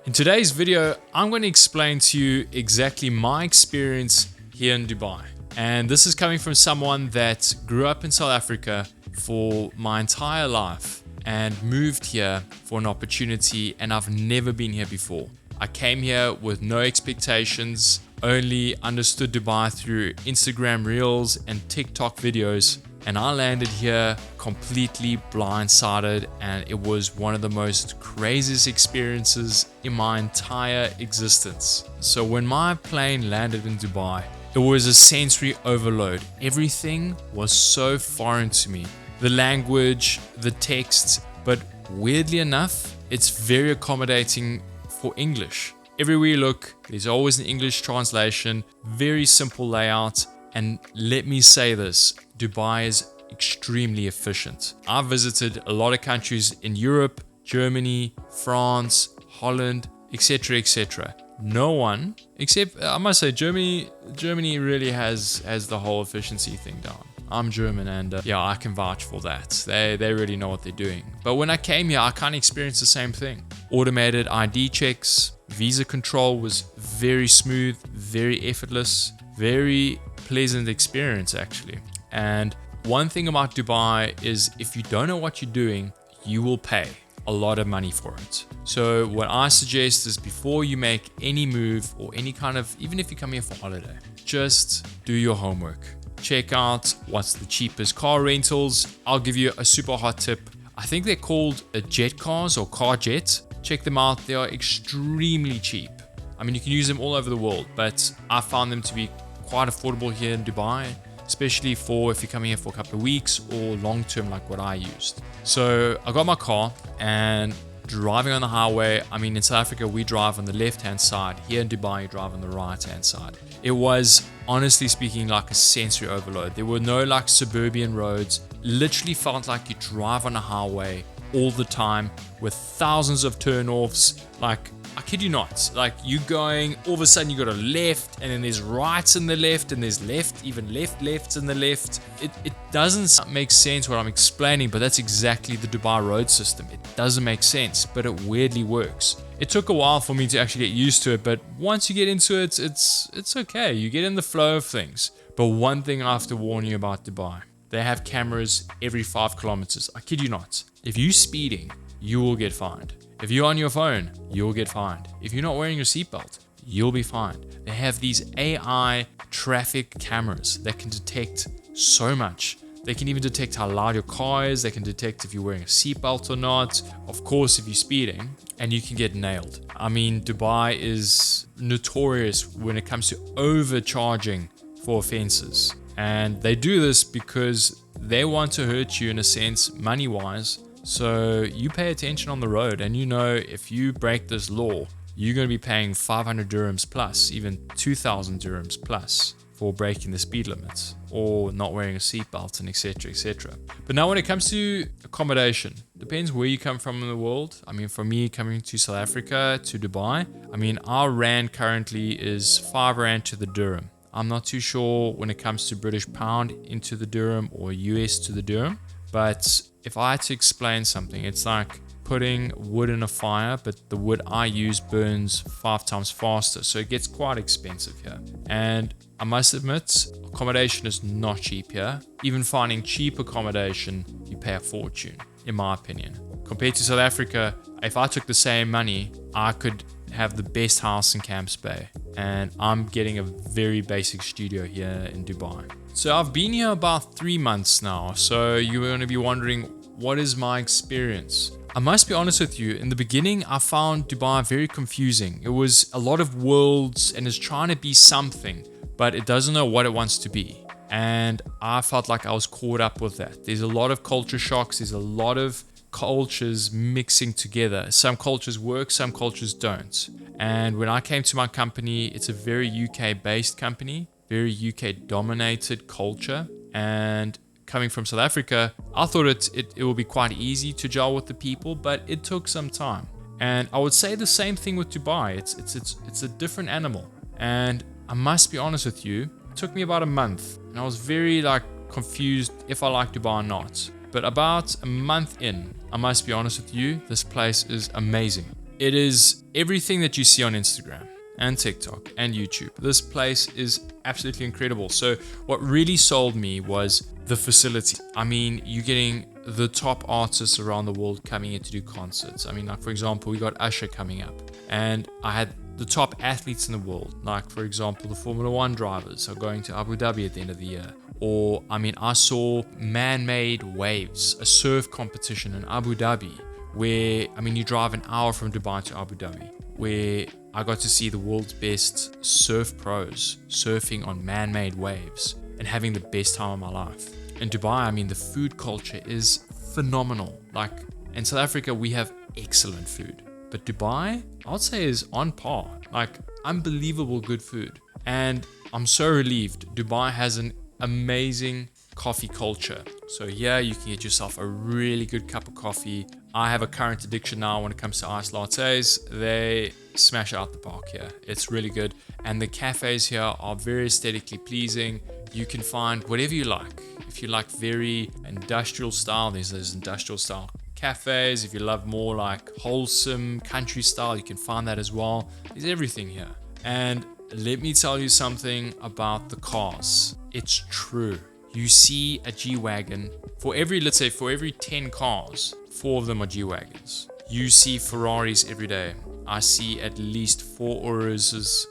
In today's video, I'm going to explain to you exactly my experience here in Dubai. And this is coming from someone that grew up in South Africa for my entire life and moved here for an opportunity, and I've never been here before. I came here with no expectations, only understood Dubai through Instagram Reels and TikTok videos, and I landed here completely blindsided, and it was one of the most craziest experiences in my entire existence. So when my plane landed in Dubai, it was a sensory overload. Everything was so foreign to me. The language, the text, but weirdly enough, it's very accommodating for English. Everywhere you look, there's always an English translation, very simple layout, and let me say this, Dubai is extremely efficient. I've visited a lot of countries in Europe, Germany, France, Holland, etc., etc. No one, except I must say Germany really has the whole efficiency thing down. I'm German and yeah, I can vouch for that. They really know what they're doing. But when I came here, I kind of experienced the same thing. Automated ID checks, visa control was very smooth, very effortless, very pleasant experience actually. And one thing about Dubai is if you don't know what you're doing, you will pay a lot of money for it. So what I suggest is before you make any move or any kind of, even if you come here for holiday, just do your homework. Check out what's the cheapest car rentals. I'll give you a super hot tip. I think they're called jet cars or car jet. Check them out. They are extremely cheap. I mean, you can use them all over the world, but I found them to be quite affordable here in Dubai, especially for if you're coming here for a couple of weeks or long term like what I used. So I got my car and driving on the highway. I mean, in South Africa, we drive on the left-hand side. Here in Dubai, you drive on the right-hand side. It was, honestly speaking, like a sensory overload. There were no like suburban roads. Literally felt like you drive on a highway all the time with thousands of turn-offs. Like, I kid you not, like you going, all of a sudden you got a left and then there's rights in the left and there's left, even lefts in the left. It doesn't make sense what I'm explaining, but that's exactly the Dubai road system. It doesn't make sense, but it weirdly works. It took a while for me to actually get used to it, but once you get into it, it's okay. You get in the flow of things. But one thing I have to warn you about Dubai, they have cameras every 5 kilometers. I kid you not. If you're speeding, you will get fined. If you're on your phone, you'll get fined. If you're not wearing your seatbelt, you'll be fined. They have these AI traffic cameras that can detect so much. They can even detect how loud your car is. They can detect if you're wearing a seatbelt or not. Of course, if you're speeding, and you can get nailed. I mean, Dubai is notorious when it comes to overcharging for offenses. And they do this because they want to hurt you in a sense, money-wise. So you pay attention on the road, and you know if you break this law, you're going to be paying 500 dirhams plus, even 2,000 dirhams plus for breaking the speed limits or not wearing a seatbelt and etc, etc. But now when it comes to accommodation, depends where you come from in the world. I mean, for me coming to South Africa, to Dubai, I mean, our rand currently is 5 rand to the dirham. I'm not too sure when it comes to British pound into the dirham or US to the dirham. But if I had to explain something, it's like putting wood in a fire, but the wood I use burns 5 times faster. So it gets quite expensive here. And I must admit, accommodation is not cheap here. Even finding cheap accommodation, you pay a fortune, in my opinion. Compared to South Africa, if I took the same money, I could have the best house in Camps Bay. And I'm getting a very basic studio here in Dubai. So I've been here about 3 months now. So you're going to be wondering, what is my experience? I must be honest with you, in the beginning, I found Dubai very confusing. It was a lot of worlds and it's trying to be something, but it doesn't know what it wants to be. And I felt like I was caught up with that. There's a lot of culture shocks. There's a lot of cultures mixing together. Some cultures work, some cultures don't. And when I came to my company, it's a very UK based company, very UK dominated culture. And coming from South Africa, I thought it would be quite easy to gel with the people, but it took some time. And I would say the same thing with Dubai. It's a different animal. And I must be honest with you, it took me about a month. And I was very confused if I like Dubai or not. But about a month in, I must be honest with you, this place is amazing. it is everything that you see on Instagram and TikTok and YouTube. This place is absolutely incredible. So what really sold me was the facility. I mean, you're getting the top artists around the world coming in to do concerts. I mean, like for example, we got Usher coming up, and I had the top athletes in the world. Like for example, the Formula One drivers are going to Abu Dhabi at the end of the year. Or, I mean, I saw man-made waves, a surf competition in Abu Dhabi, where, I mean, you drive an hour from Dubai to Abu Dhabi, where I got to see the world's best surf pros surfing on man-made waves and having the best time of my life. In Dubai, I mean, the food culture is phenomenal. Like in South Africa, we have excellent food, but Dubai, I would say, is on par. Like unbelievable good food. And I'm so relieved Dubai has an amazing coffee culture. So here you can get yourself a really good cup of coffee. I have a current addiction now when it comes to iced lattes. They smash out the park here. It's really good. And the cafes here are very aesthetically pleasing. You can find whatever you like. If you like very industrial style, there's those industrial style cafes. If you love more like wholesome country style, you can find that as well. There's everything here. And let me tell you something about the cars. It's true. You see a G-Wagon for every 10 cars, 4 of them are G-Wagons. You see Ferraris every day. I see at least 4 Uruses,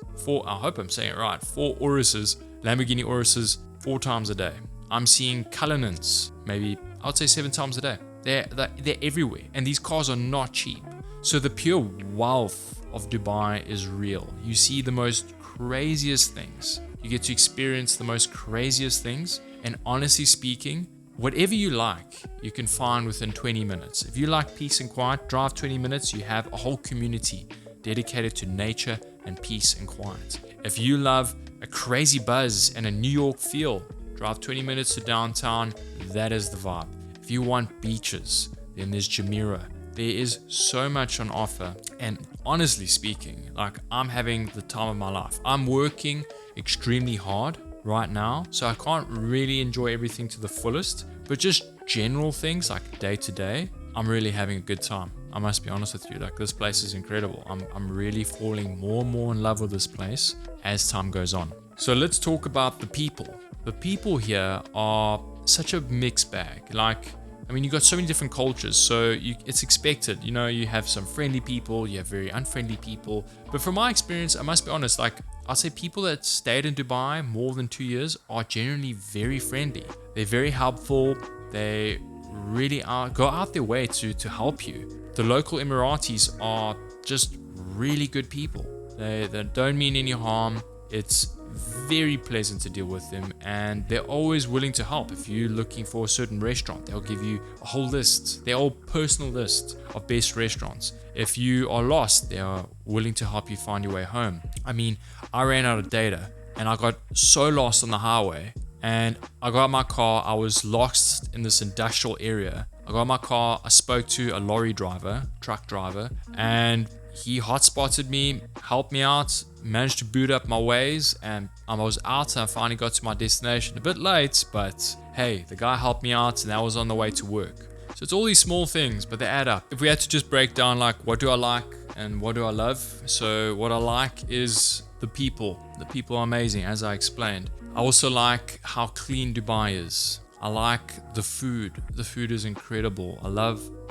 I hope I'm saying it right, 4 Uruses, Lamborghini Uruses 4 times a day. I'm seeing Cullinans, maybe I would say 7 times a day. They're everywhere, and these cars are not cheap. So the pure wealth of Dubai is real. You see the most craziest things. You get to experience the most craziest things. And honestly speaking, whatever you like, you can find within 20 minutes. If you like peace and quiet, drive 20 minutes, you have a whole community dedicated to nature and peace and quiet. If you love a crazy buzz and a New York feel, drive 20 minutes to downtown, that is the vibe. If you want beaches, then there's Jumeirah. There is so much on offer. And honestly speaking, like I'm having the time of my life. I'm working extremely hard right now, so I can't really enjoy everything to the fullest, but just general things like day to day, I'm really having a good time. I must be honest with you, like this place is incredible. I'm really falling more and more in love with this place as time goes on. So let's talk about the people. The people here are such a mixed bag. Like, I mean, you got so many different cultures, so it's expected. You know, you have some friendly people, you have very unfriendly people. But from my experience, I must be honest, like I'd say people that stayed in Dubai more than 2 years are generally very friendly. They're very helpful. They really go out their way to help you. The local Emiratis are just really good people. They don't mean any harm. It's very pleasant to deal with them, and they're always willing to help. If you're looking for a certain restaurant, they'll give you a whole list, their whole personal list of best restaurants. If you are lost, they are willing to help you find your way home. I mean, I ran out of data and I got so lost on the highway, and I got my car. I was lost in this industrial area. I got my car, I spoke to a truck driver, and he hotspotted me, helped me out, managed to boot up my Waze, and I was out and I finally got to my destination. A bit late, but hey, the guy helped me out and I was on the way to work. So it's all these small things, but they add up. If we had to just break down like what do I like and what do I love? So what I like is the people. The people are amazing, as I explained. I also like how clean Dubai is. I like the food. The food is incredible.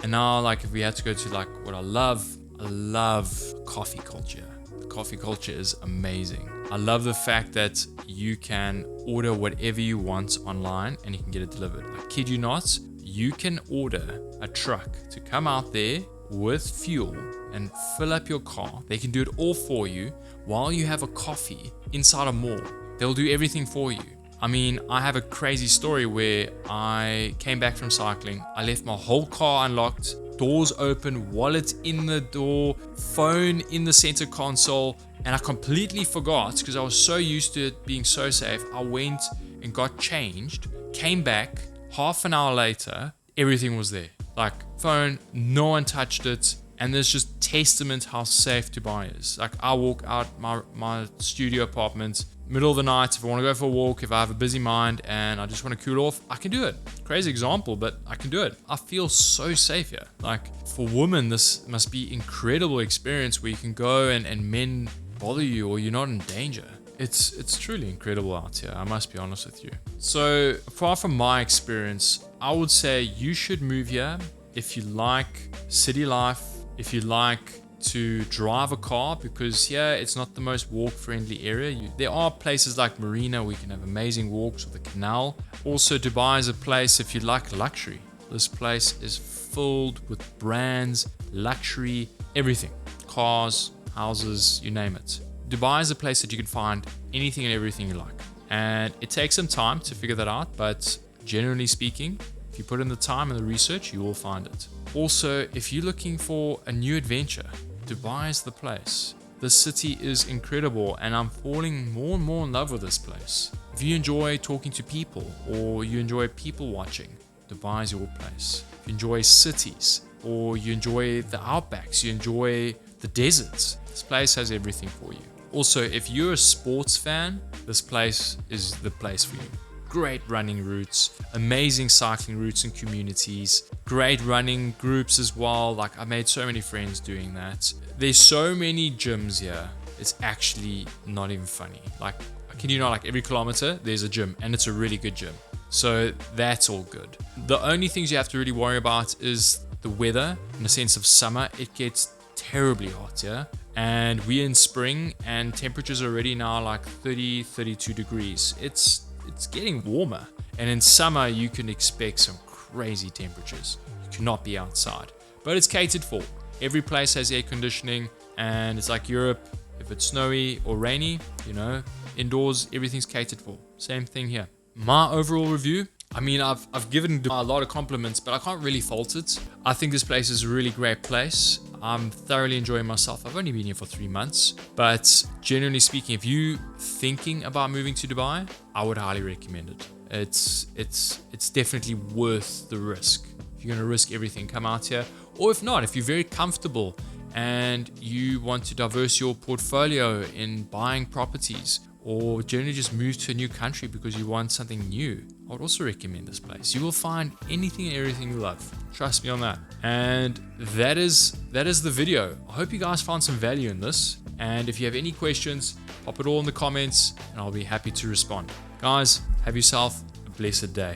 And now like if we had to go to like what I love coffee culture. The coffee culture is amazing. I love the fact that you can order whatever you want online and you can get it delivered. I kid you not, you can order a truck to come out there with fuel and fill up your car. They can do it all for you while you have a coffee inside a mall. They'll do everything for you. I mean, I have a crazy story where I came back from cycling. I left my whole car unlocked, doors open, wallet in the door, phone in the center console, and I completely forgot because I was so used to it being so safe. I went and got changed, came back, half an hour later, everything was there. Like phone, no one touched it, and there's just testament how safe Dubai is. Like I walk out my studio apartment, middle of the night, if I want to go for a walk, if I have a busy mind and I just want to cool off, I can do it. Crazy example, but I can do it. I feel so safe here. Like, for women, this must be incredible experience where you can go and men bother you or you're not in danger. It's truly incredible out here, I must be honest with you. So apart from my experience, I would say you should move here if you like city life, if you like to drive a car, because here it's not the most walk friendly area. There are places like Marina where you can have amazing walks, or the canal. Also, Dubai is a place if you like luxury. This place is filled with brands, luxury, everything, cars, houses, you name it. Dubai is a place that you can find anything and everything you like, and it takes some time to figure that out, but generally speaking, if you put in the time and the research, you will find it. Also, if you're looking for a new adventure, Dubai is the place. The city is incredible, and I'm falling more and more in love with this place. If you enjoy talking to people, or you enjoy people watching, Dubai is your place. If you enjoy cities, or you enjoy the outbacks, you enjoy the deserts, this place has everything for you. Also, if you're a sports fan, this place is the place for you. Great running routes, amazing cycling routes and communities, great running groups as well. Like, I made so many friends doing that. There's so many gyms here, it's actually not even funny. Like, I kid you not, like every kilometer there's a gym, and it's a really good gym. So that's all good. The only things you have to really worry about is the weather. In the sense of summer, it gets terribly hot here, and we're in spring and temperatures are already now like 30-32 degrees. It's getting warmer, and in summer you can expect some crazy temperatures. You cannot be outside, but it's catered for. Every place has air conditioning, and it's like Europe. If it's snowy or rainy, indoors, everything's catered for. Same thing here. My overall review, I mean, I've given a lot of compliments, but I can't really fault it. I think this place is a really great place. I'm thoroughly enjoying myself. I've only been here for 3 months, but generally speaking, if you thinking about moving to Dubai, I would highly recommend it. It's definitely worth the risk. If you're going to risk everything, come out here. Or if not, if you're very comfortable and you want to diverse your portfolio in buying properties, or generally just move to a new country because you want something new, I would also recommend this place. You will find anything and everything you love. Trust me on that. And that is the video. I hope you guys found some value in this. And if you have any questions, pop it all in the comments and I'll be happy to respond. Guys, have yourself a blessed day.